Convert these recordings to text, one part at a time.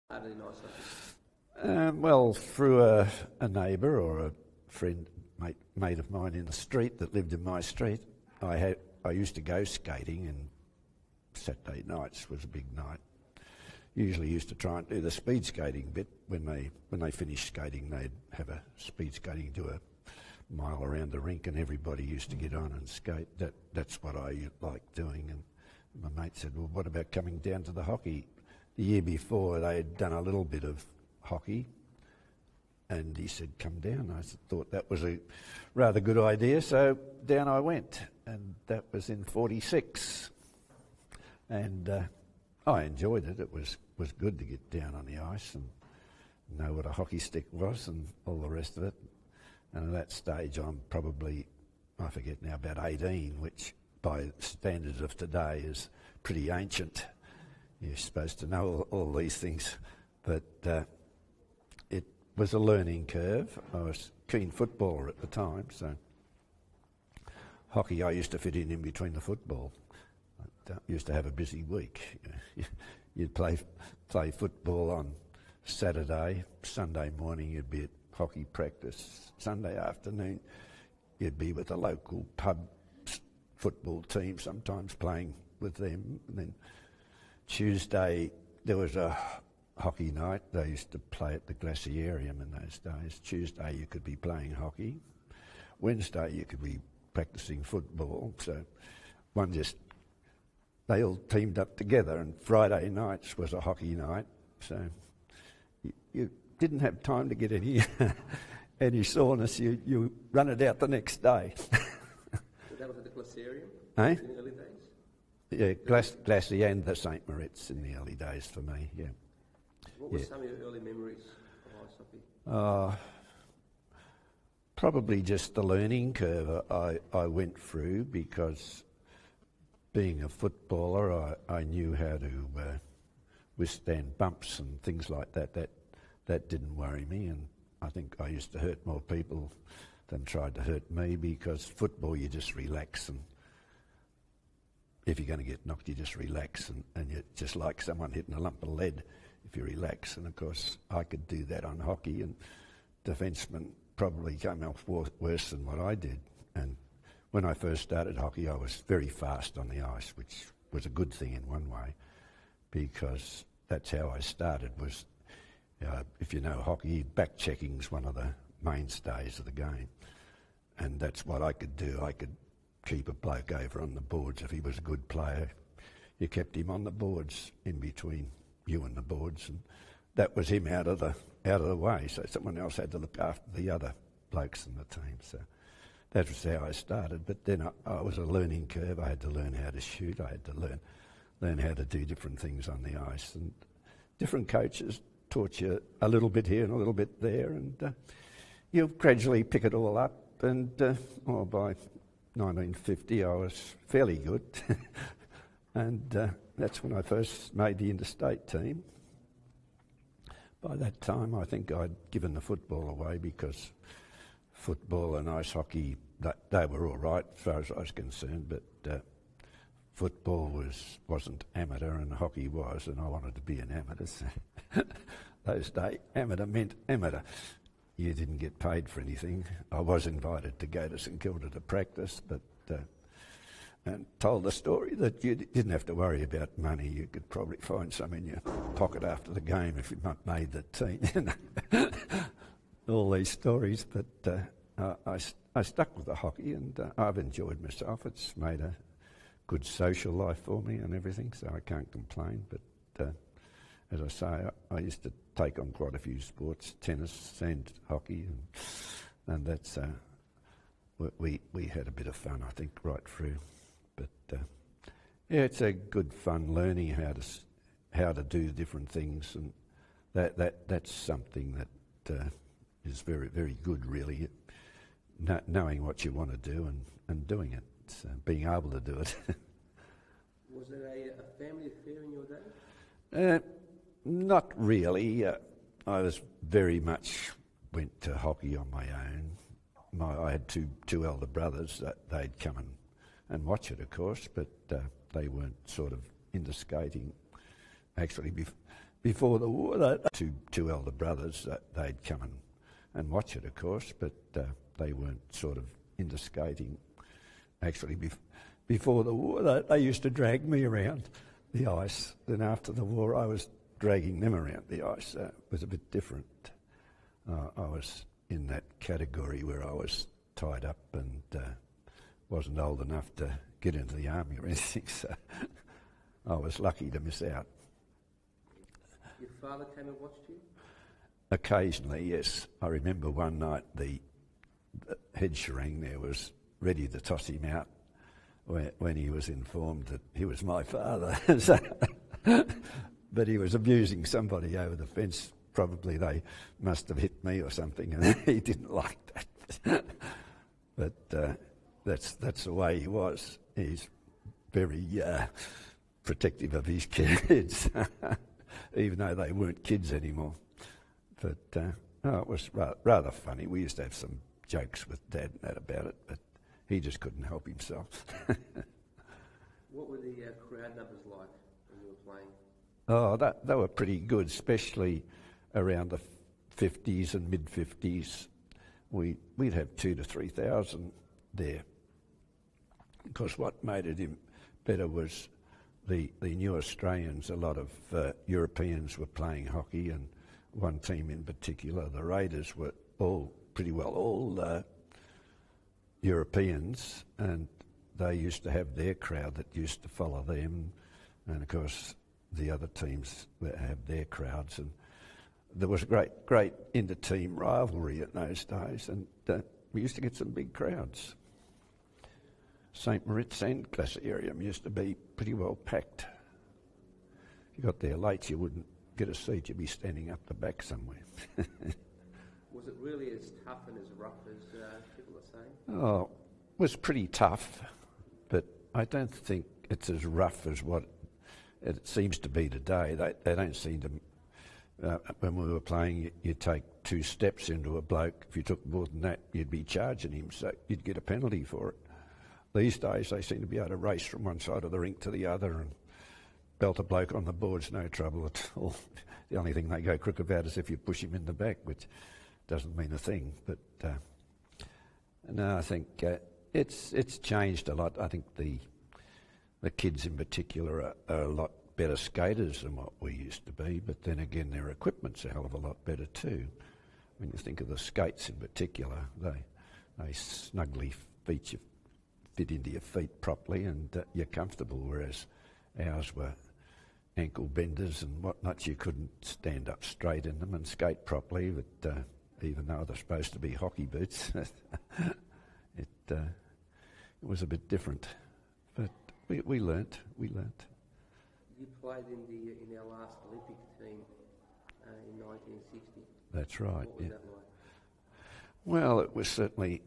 started in ice hockey? Well, through a neighbour or a friend, mate of mine in the street that lived in my street. I used to go skating, and Saturday nights was a big night. Usually used to try and do the speed skating bit. When they finished skating, they'd have a speed skating, do a mile around the rink, and everybody used to get on and skate. That's what I liked doing. And my mate said, well, what about coming down to the hockey? The year before, they had done a little bit of hockey, and he said, come down. I thought that was a rather good idea, so down I went, and that was in 46. And I enjoyed it. It was good to get down on the ice and know what a hockey stick was and all the rest of it. And at that stage, I'm probably, I forget now, about 18, which by standards of today is pretty ancient. You're supposed to know all these things, but it was a learning curve. I was a keen footballer at the time, so hockey I used to fit in between the football. I used to have a busy week. You'd play football on Saturday, Sunday morning you'd be at hockey practice, Sunday afternoon you'd be with a local pub football team, sometimes playing with them, and then Tuesday there was a hockey night. They used to play at the Glaciarium in those days. Tuesday you could be playing hockey. Wednesday you could be practicing football. So they all teamed up together, and Friday nights was a hockey night. So you didn't have time to get any soreness. You run it out the next day. So that was at the Glaciarium Eh? in the early days? Yeah, Glacier and the St. Moritz in the early days for me, yeah. What were some of your early memories of ice hockey? Probably just the learning curve I went through, because being a footballer, I knew how to withstand bumps and things like that. That didn't worry me, and I think I used to hurt more people than tried to hurt me, because football you just relax, and if you're going to get knocked you just relax, and you're just like someone hitting a lump of lead if you relax. And of course I could do that on hockey, and defencemen probably came off worse than what I did. And when I first started hockey I was very fast on the ice, which was a good thing in one way, because that's how I started. Was if you know hockey, back-checking's one of the mainstays of the game, and that's what I could do. I could keep a bloke over on the boards. If he was a good player, you kept him on the boards, in between you and the boards, and that was him out of the way, so someone else had to look after the other blokes in the team. So that was how I started. But then I was a learning curve. I had to learn how to shoot. I had to learn how to do different things on the ice, and different coaches taught you a little bit here and a little bit there, and you gradually pick it all up. And by 1950 I was fairly good and that's when I first made the interstate team. By that time I think I'd given the football away, because football and ice hockey, they were all right as far as I was concerned, but football wasn't amateur and hockey was, and I wanted to be an amateur. So those days amateur meant amateur. You didn't get paid for anything. I was invited to go to St Kilda to practice, but and told the story that you didn't have to worry about money. You could probably find some in your pocket after the game if you'd not made the team. All these stories, but I stuck with the hockey, and I've enjoyed myself. It's made a good social life for me and everything, so I can't complain. But as I say, I used to take on quite a few sports, tennis and hockey, and that's we had a bit of fun, I think, right through. But yeah, it's a good fun learning how to do different things, and that's something that is very, very good, really. Knowing what you want to do and doing it, being able to do it. Was there a family affair in your day? Not really. I was very much went to hockey on my own. I had two elder brothers that they'd come and watch it, of course, but they weren't sort of into skating. Actually, before the war, two elder brothers, they'd come and watch it, of course, but they weren't sort of into skating. Actually, before the war, they used to drag me around the ice. Then after the war, I was dragging them around the ice. It was a bit different. I was in that category where I was tied up and wasn't old enough to get into the army or anything, so I was lucky to miss out. Your father came and watched you? Occasionally, yes. I remember one night the head sherang there was ready to toss him out when he was informed that he was my father. But he was abusing somebody over the fence. Probably they must have hit me or something, and he didn't like that. But that's the way he was. He's very protective of his kids, even though they weren't kids anymore. But it was rather funny. We used to have some jokes with Dad and that about it, but he just couldn't help himself. What were the crowd numbers like when you were playing? Oh, they were pretty good, especially around the 50s and mid-50s. We'd have 2,000 to 3,000 there. Because what made it better was the new Australians. A lot of Europeans were playing hockey, and one team in particular, the Raiders, were all Europeans, and they used to have their crowd that used to follow them, and of course the other teams have their crowds, and there was a great inter-team rivalry in those days, and we used to get some big crowds. St Moritz and Glacier area used to be pretty well packed. If you got there late, you wouldn't get a seat, you'd be standing up the back somewhere. Was it really as tough and as rough as people are saying? Oh, it was pretty tough, but I don't think it's as rough as what it seems to be today. They don't seem to... when we were playing, you'd take 2 steps into a bloke. If you took more than that, you'd be charging him, so you'd get a penalty for it. These days, they seem to be able to race from one side of the rink to the other and belt a bloke on the boards, no trouble at all. The only thing they go crook about is if you push him in the back, which doesn't mean a thing. But no, I think it's changed a lot. I think the kids in particular are a lot better skaters than what we used to be, but then again their equipment's a hell of a lot better too. When you think of the skates in particular, they snugly fit into your feet properly, and you're comfortable, whereas ours were ankle benders and whatnot. You couldn't stand up straight in them and skate properly, but even though they're supposed to be hockey boots, it was a bit different. But we learnt. You played in our last Olympic team in 1960. That's right. What was that like? Well, it was certainly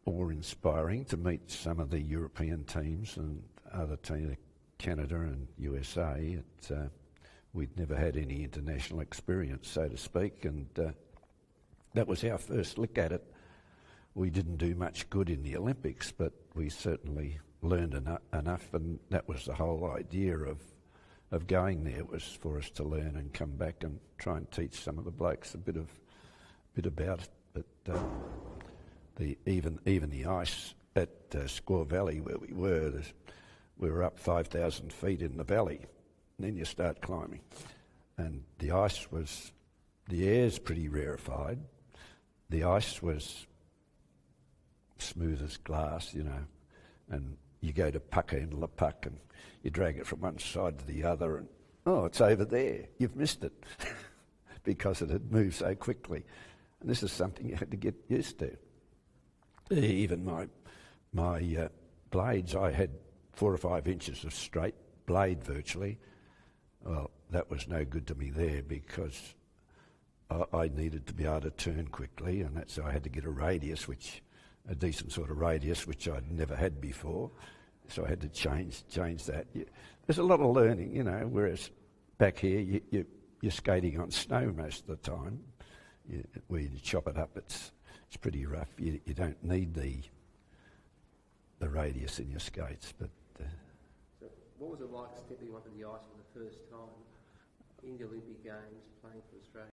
awe-inspiring to meet some of the European teams and other teams, Canada and USA. We'd never had any international experience, so to speak, and that was our first look at it. We didn't do much good in the Olympics, but we certainly learned enough, and that was the whole idea of going there, was for us to learn and come back and try and teach some of the blokes a bit about it. But even the ice at Squaw Valley where we were up 5,000 feet in the valley, and then you start climbing, and the air's pretty rarefied. The ice was smooth as glass, and you go to pucker into the puck and you drag it from one side to the other, and it's over there. You've missed it because it had moved so quickly. And this is something you had to get used to. Even my blades, I had 4 or 5 inches of straight blade virtually. Well, that was no good to me there because I needed to be able to turn quickly, and so I had to get a decent sort of radius, which I'd never had before. So I had to change that. There's a lot of learning, whereas back here you're skating on snow most of the time. Where you chop it up, it's pretty rough. You don't need the radius in your skates. But so what was it like stepping onto the ice for the first time? in the Olympic Games playing for Australia?